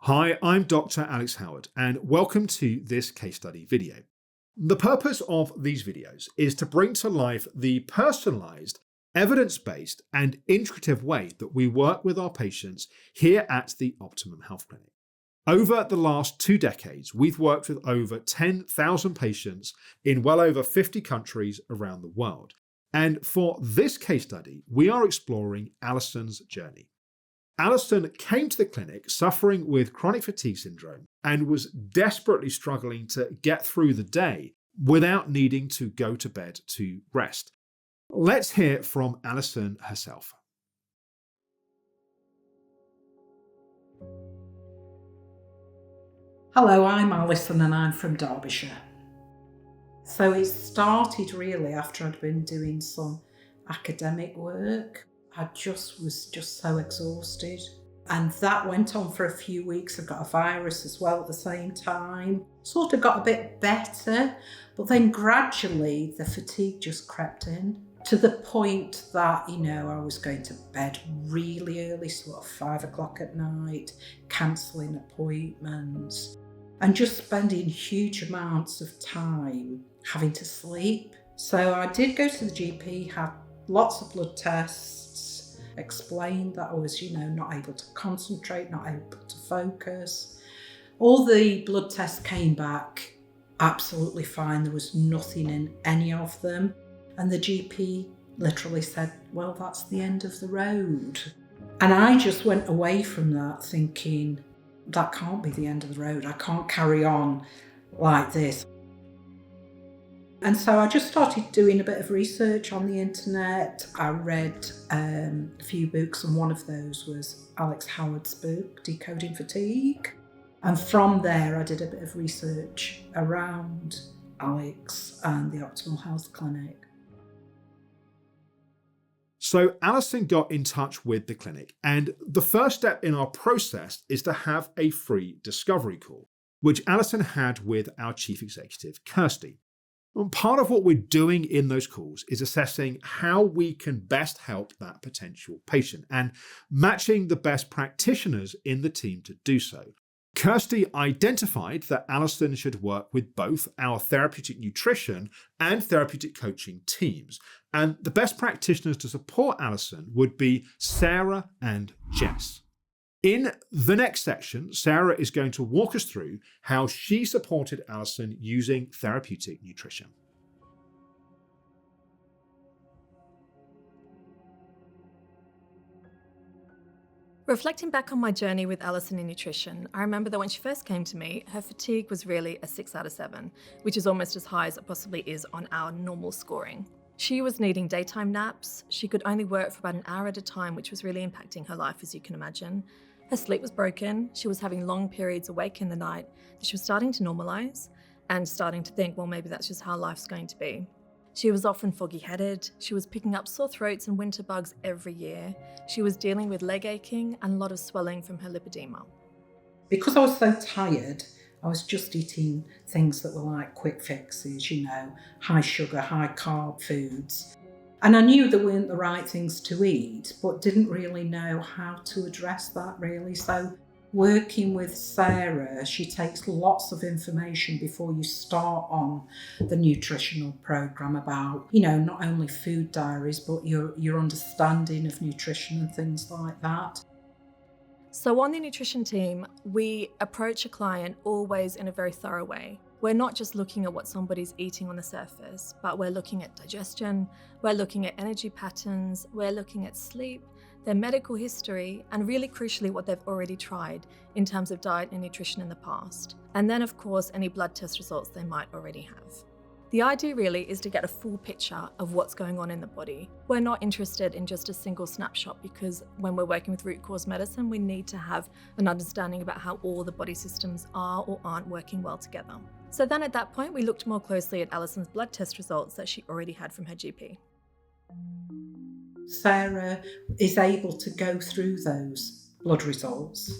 Hi, I'm Dr. Alex Howard, and welcome to this case study video. The purpose of these videos is to bring to life the personalised, evidence-based and integrative way that we work with our patients here at the Optimum Health Clinic. Over the last 2 decades, we've worked with over 10,000 patients in well over 50 countries around the world. And for this case study, we are exploring Alison's journey. Alison came to the clinic suffering with chronic fatigue syndrome and was desperately struggling to get through the day without needing to go to bed to rest. Let's hear from Alison herself. Hello, I'm Alison and I'm from Derbyshire. So it started really after I'd been doing some academic work. I was so exhausted. And that went on for a few weeks. I got a virus as well at the same time. Sort of got a bit better, but then gradually the fatigue just crept in to the point that, I was going to bed really early, sort of 5 o'clock at night, cancelling appointments, and just spending huge amounts of time having to sleep. So I did go to the GP, had lots of blood tests, explained that I was, not able to concentrate, not able to focus. All the blood tests came back absolutely fine. There was nothing in any of them. And the GP literally said, well, that's the end of the road. And I just went away from that thinking, that can't be the end of the road. I can't carry on like this. And so I just started doing a bit of research on the internet. I read a few books, and one of those was Alex Howard's book, Decoding Fatigue. And from there, I did a bit of research around Alex and the Optimal Health Clinic. So Alison got in touch with the clinic, and the first step in our process is to have a free discovery call, which Alison had with our chief executive, Kirsty. And part of what we're doing in those calls is assessing how we can best help that potential patient and matching the best practitioners in the team to do so. Kirsty identified that Alison should work with both our therapeutic nutrition and therapeutic coaching teams, and the best practitioners to support Alison would be Sarah and Jess. In the next section, Sarah is going to walk us through how she supported Alison using therapeutic nutrition. Reflecting back on my journey with Alison in nutrition, I remember that when she first came to me, her fatigue was really a 6 out of 7, which is almost as high as it possibly is on our normal scoring. She was needing daytime naps. She could only work for about an hour at a time, which was really impacting her life, as you can imagine. Her sleep was broken. She was having long periods awake in the night that she was starting to normalize and starting to think, well, maybe that's just how life's going to be. She was often foggy-headed. She was picking up sore throats and winter bugs every year. She was dealing with leg aching and a lot of swelling from her lipedema. Because I was so tired, I was just eating things that were like quick fixes, high sugar, high carb foods. And I knew there weren't the right things to eat, but didn't really know how to address that really. So working with Sarah, she takes lots of information before you start on the nutritional program about, not only food diaries, but your understanding of nutrition and things like that. So on the nutrition team, we approach a client always in a very thorough way. We're not just looking at what somebody's eating on the surface, but we're looking at digestion, we're looking at energy patterns, we're looking at sleep, their medical history, and really crucially what they've already tried in terms of diet and nutrition in the past. And then of course, any blood test results they might already have. The idea really is to get a full picture of what's going on in the body. We're not interested in just a single snapshot because when we're working with root cause medicine, we need to have an understanding about how all the body systems are or aren't working well together. So then at that point, we looked more closely at Alison's blood test results that she already had from her GP. Sarah is able to go through those blood results,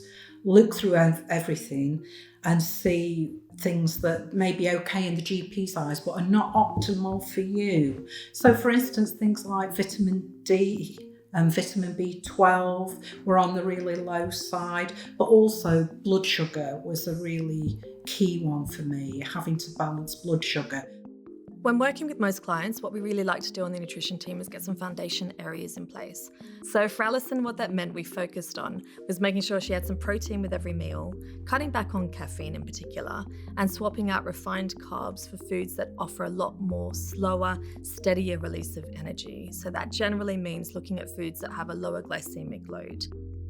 look through everything and see things that may be okay in the GP's eyes but are not optimal for you. So for instance, things like vitamin D and vitamin B12 were on the really low side, but also blood sugar was a really key one for me, having to balance blood sugar. When working with most clients, what we really like to do on the nutrition team is get some foundation areas in place. So for Alison, what that meant we focused on was making sure she had some protein with every meal, cutting back on caffeine in particular, and swapping out refined carbs for foods that offer a lot more slower, steadier release of energy. So that generally means looking at foods that have a lower glycemic load.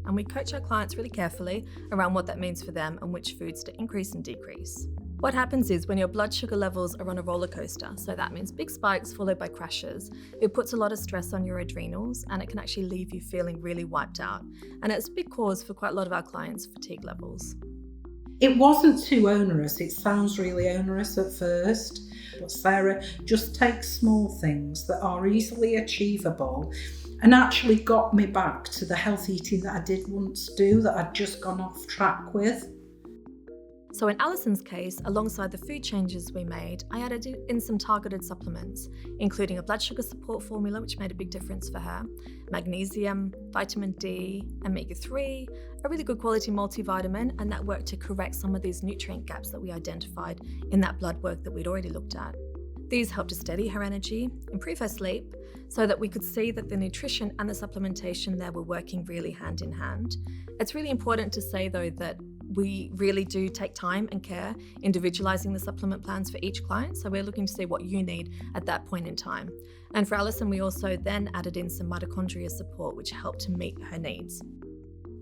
And we coach our clients really carefully around what that means for them and which foods to increase and decrease. What happens is when your blood sugar levels are on a roller coaster, so that means big spikes followed by crashes, it puts a lot of stress on your adrenals and it can actually leave you feeling really wiped out. And it's a big cause for quite a lot of our clients' fatigue levels. It wasn't too onerous. It sounds really onerous at first, but Sarah just takes small things that are easily achievable and actually got me back to the health eating that I did once do, that I'd just gone off track with. So in Alison's case, alongside the food changes we made, I added in some targeted supplements, including a blood sugar support formula, which made a big difference for her, magnesium, vitamin D, omega-3, a really good quality multivitamin, and that worked to correct some of these nutrient gaps that we identified in that blood work that we'd already looked at. These helped to steady her energy, improve her sleep, so that we could see that the nutrition and the supplementation there were working really hand in hand. It's really important to say though that we really do take time and care individualizing the supplement plans for each client, so we're looking to see what you need at that point in time. And for Alison, we also then added in some mitochondria support, which helped to meet her needs.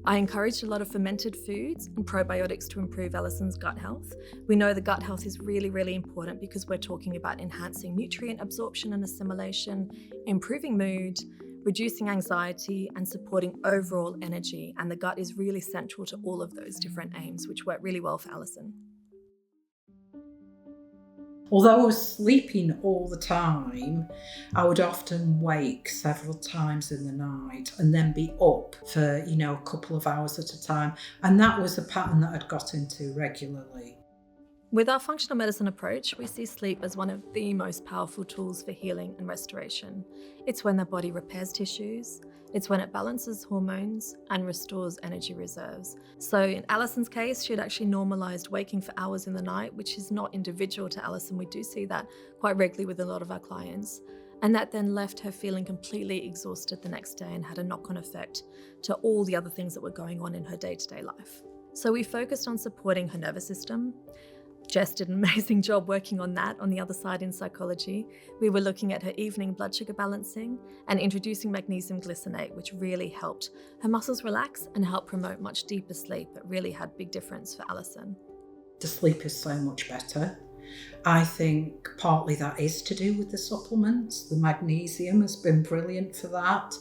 I encouraged a lot of fermented foods and probiotics to improve Alison's gut health. We know the gut health is really, really important because we're talking about enhancing nutrient absorption and assimilation, improving mood, reducing anxiety, and supporting overall energy. And the gut is really central to all of those different aims, which work really well for Alison. Although I was sleeping all the time, I would often wake several times in the night and then be up for, a couple of hours at a time. And that was a pattern that I'd got into regularly. With our functional medicine approach, we see sleep as one of the most powerful tools for healing and restoration. It's when the body repairs tissues, it's when it balances hormones and restores energy reserves. So in Alison's case, she had actually normalized waking for hours in the night, which is not individual to Alison. We do see that quite regularly with a lot of our clients. And that then left her feeling completely exhausted the next day and had a knock-on effect to all the other things that were going on in her day-to-day life. So we focused on supporting her nervous system. Jess did an amazing job working on that on the other side in psychology. We were looking at her evening blood sugar balancing and introducing magnesium glycinate, which really helped her muscles relax and help promote much deeper sleep. It really had big difference for Alison. The sleep is so much better. I think partly that is to do with the supplements. The magnesium has been brilliant for that,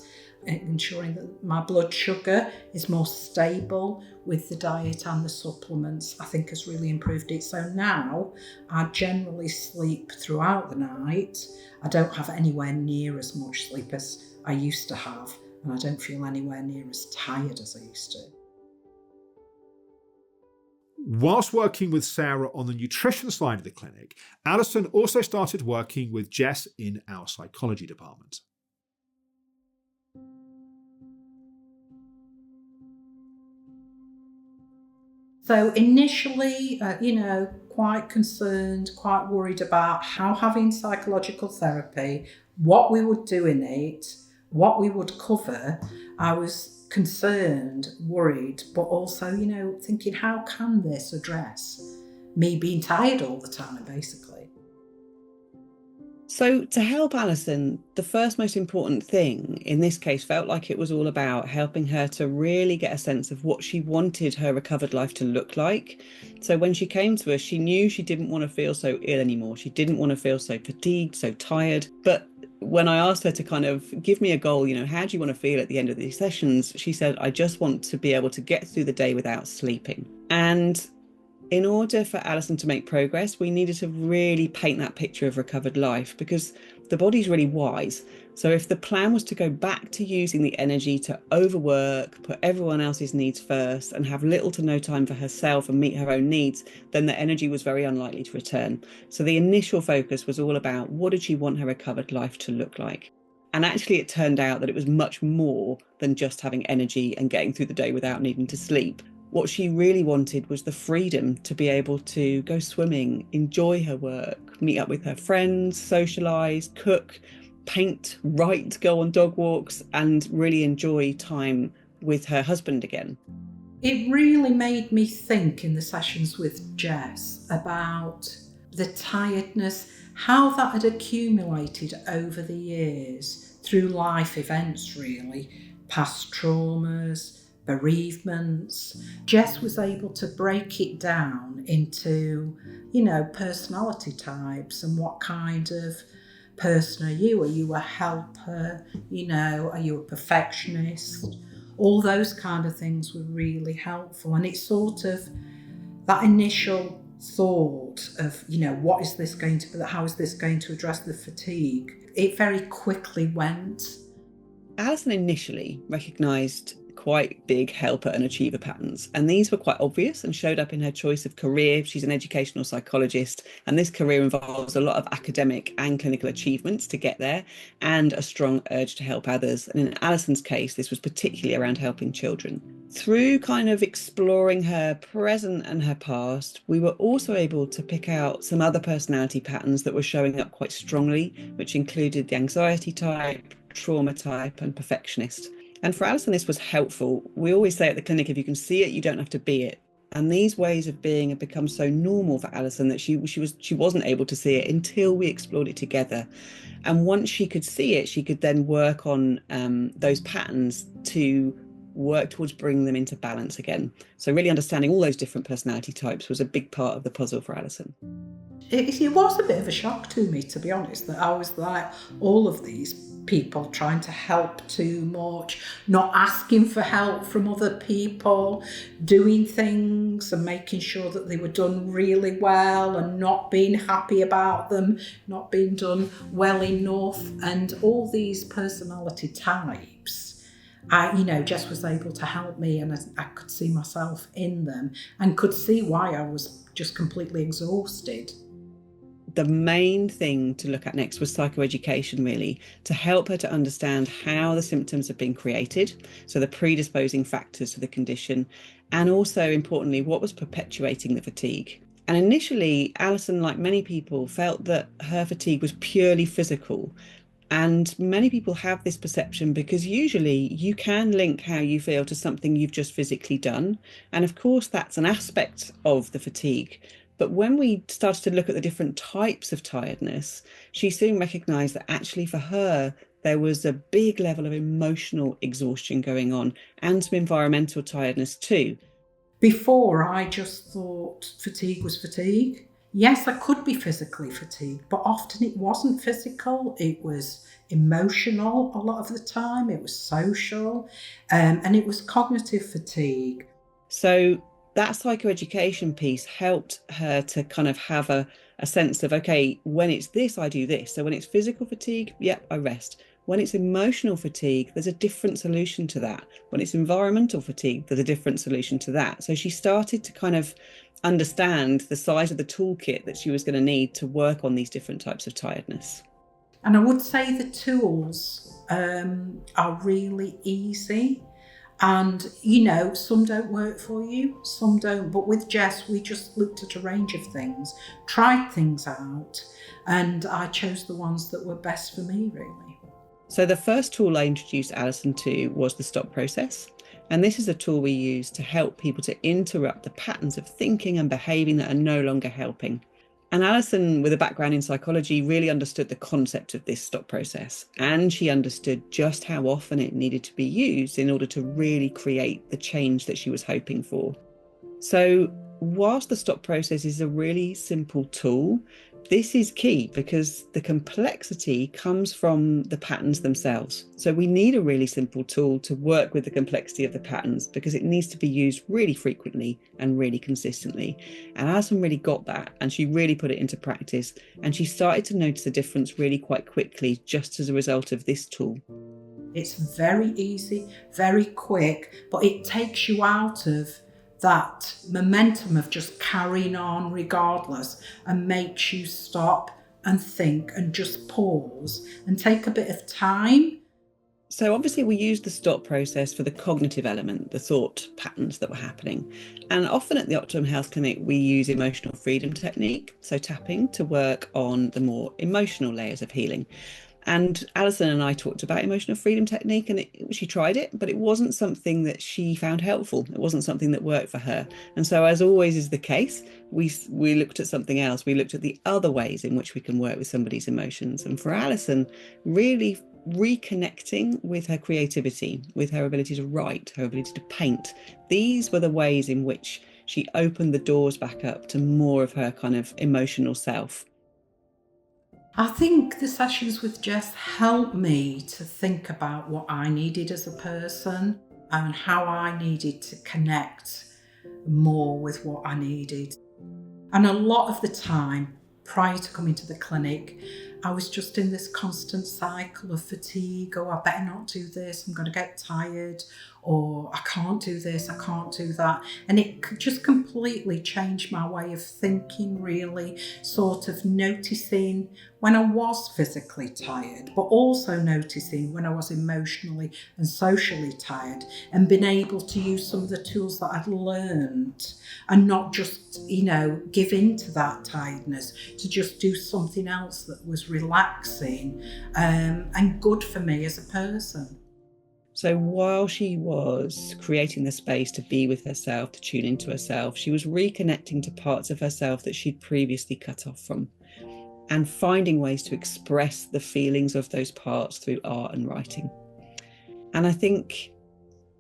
ensuring that my blood sugar is more stable with the diet and the supplements, I think has really improved it. So now I generally sleep throughout the night. I don't have anywhere near as much sleep as I used to have, and I don't feel anywhere near as tired as I used to. Whilst working with Sarah on the nutrition side of the clinic, Alison also started working with Jess in our psychology department. So initially, quite concerned, quite worried about how having psychological therapy, what we would do in it, what we would cover. I was concerned, worried, but also, thinking, how can this address me being tired all the time, basically? So to help Alison, the first most important thing in this case felt like it was all about helping her to really get a sense of what she wanted her recovered life to look like. So when she came to us, she knew she didn't want to feel so ill anymore. She didn't want to feel so fatigued, so tired. But when I asked her to kind of give me a goal, how do you want to feel at the end of these sessions? She said, I just want to be able to get through the day without sleeping. And in order for Alison to make progress, we needed to really paint that picture of recovered life, because the body's really wise. So if the plan was to go back to using the energy to overwork, put everyone else's needs first, and have little to no time for herself and meet her own needs, then the energy was very unlikely to return. So the initial focus was all about what did she want her recovered life to look like? And actually, it turned out that it was much more than just having energy and getting through the day without needing to sleep. What she really wanted was the freedom to be able to go swimming, enjoy her work, meet up with her friends, socialise, cook, paint, write, go on dog walks, and really enjoy time with her husband again. It really made me think in the sessions with Jess about the tiredness, how that had accumulated over the years through life events, really, past traumas, bereavements. Jess was able to break it down into, personality types and what kind of person are you? Are you a helper? Are you a perfectionist? All those kind of things were really helpful. And it's sort of that initial thought of, what is this going to be? How is this going to address the fatigue? It very quickly went. Alison initially recognised quite big helper and achiever patterns, and these were quite obvious and showed up in her choice of career. She's an educational psychologist, and this career involves a lot of academic and clinical achievements to get there, and a strong urge to help others. And in Alison's case, this was particularly around helping children. Through kind of exploring her present and her past, we were also able to pick out some other personality patterns that were showing up quite strongly, which included the anxiety type, trauma type, and perfectionist. And for Alison, this was helpful. We always say at the clinic, if you can see it, you don't have to be it. And these ways of being have become so normal for Alison that she wasn't able to see it until we explored it together. And once she could see it, she could then work on those patterns to work towards bringing them into balance again. So really understanding all those different personality types was a big part of the puzzle for Alison. It was a bit of a shock to me, to be honest, that I was like all of these people trying to help too much, not asking for help from other people, doing things and making sure that they were done really well and not being happy about them, not being done well enough, and all these personality types. Jess was able to help me, and I could see myself in them and could see why I was just completely exhausted. The main thing to look at next was psychoeducation, really, to help her to understand how the symptoms have been created, so the predisposing factors to the condition, and also, importantly, what was perpetuating the fatigue. And initially, Alison, like many people, felt that her fatigue was purely physical. And many people have this perception because usually you can link how you feel to something you've just physically done. And of course, that's an aspect of the fatigue. But when we started to look at the different types of tiredness, she soon recognised that actually for her, there was a big level of emotional exhaustion going on and some environmental tiredness too. Before, I just thought fatigue was fatigue. Yes, I could be physically fatigued, but often it wasn't physical. It was emotional a lot of the time. It was social, and it was cognitive fatigue. So that psychoeducation piece helped her to kind of have a sense of, okay, when it's this, I do this. So when it's physical fatigue, yep, I rest. When it's emotional fatigue, there's a different solution to that. When it's environmental fatigue, there's a different solution to that. So she started to kind of understand the size of the toolkit that she was going to need to work on these different types of tiredness. And I would say the tools are really easy. And, some don't work for you, some don't. But with Jess, we just looked at a range of things, tried things out, and I chose the ones that were best for me, really. So the first tool I introduced Alison to was the stop process. And this is a tool we use to help people to interrupt the patterns of thinking and behaving that are no longer helping. And Alison, with a background in psychology, really understood the concept of this stop process. And she understood just how often it needed to be used in order to really create the change that she was hoping for. So whilst the stop process is a really simple tool, this is key because the complexity comes from the patterns themselves. So we need a really simple tool to work with the complexity of the patterns because it needs to be used really frequently and really consistently. And Alison really got that, and she really put it into practice, and she started to notice a difference really quite quickly just as a result of this tool. It's very easy, very quick, but it takes you out of that momentum of just carrying on regardless and makes you stop and think and just pause and take a bit of time. So obviously we use the stop process for the cognitive element, the thought patterns that were happening. And often at the Optimum Health Clinic, we use emotional freedom technique, so tapping, to work on the more emotional layers of healing. And Alison and I talked about emotional freedom technique, and she tried it, but it wasn't something that she found helpful. It wasn't something that worked for her. And so, as always is the case, we looked at something else. We looked at the other ways in which we can work with somebody's emotions. And for Alison, really reconnecting with her creativity, with her ability to write, her ability to paint. These were the ways in which she opened the doors back up to more of her kind of emotional self. I think the sessions with Jess helped me to think about what I needed as a person and how I needed to connect more with what I needed. And a lot of the time, prior to coming to the clinic, I was just in this constant cycle of fatigue. Oh, I better not do this, I'm going to get tired, or I can't do this, I can't do that. And it just completely changed my way of thinking, really, sort of noticing when I was physically tired, but also noticing when I was emotionally and socially tired, and being able to use some of the tools that I'd learned and not just, give in to that tiredness, to just do something else that was relaxing and good for me as a person. So while she was creating the space to be with herself, to tune into herself, she was reconnecting to parts of herself that she'd previously cut off from, and finding ways to express the feelings of those parts through art and writing. And I think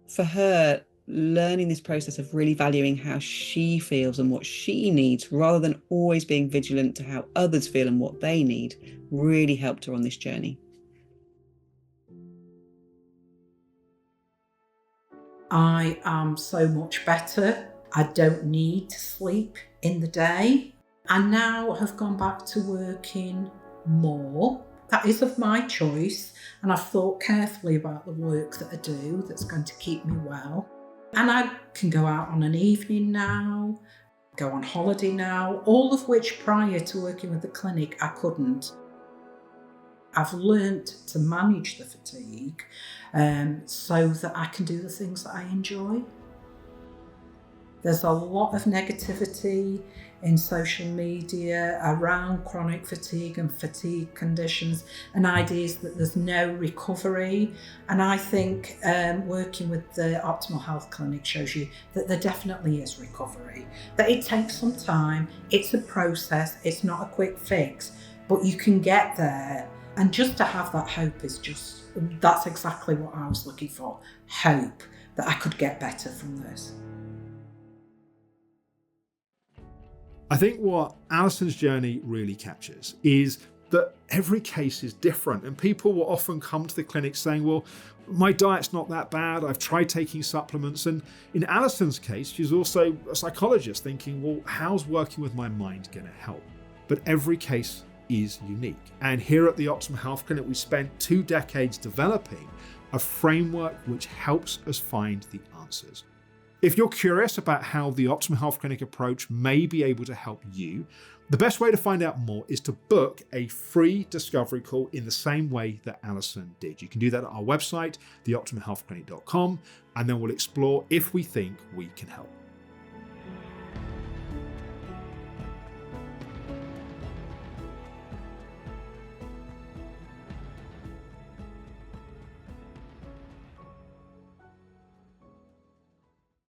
for her, learning this process of really valuing how she feels and what she needs, rather than always being vigilant to how others feel and what they need, really helped her on this journey. I am so much better. I don't need to sleep in the day. I now have gone back to working more. That is of my choice, and I've thought carefully about the work that I do that's going to keep me well. And I can go out on an evening now, go on holiday now, all of which prior to working with the clinic I couldn't. I've learnt to manage the fatigue so that I can do the things that I enjoy. There's a lot of negativity in social media around chronic fatigue and fatigue conditions, and ideas that there's no recovery. And I think working with the Optimal Health Clinic shows you that there definitely is recovery, that it takes some time, it's a process, it's not a quick fix, but you can get there. And just to have that hope that's exactly what I was looking for. Hope that I could get better from this. I think what Alison's journey really captures is that every case is different, and people will often come to the clinic saying, well, my diet's not that bad, I've tried taking supplements. And in Alison's case, she's also a psychologist thinking, well, how's working with my mind going to help? But every case is unique. And here at the Optimum Health Clinic, we spent 2 decades developing a framework which helps us find the answers. If you're curious about how the Optimum Health Clinic approach may be able to help you, the best way to find out more is to book a free discovery call in the same way that Alison did. You can do that at our website, theoptimumhealthclinic.com, and then we'll explore if we think we can help.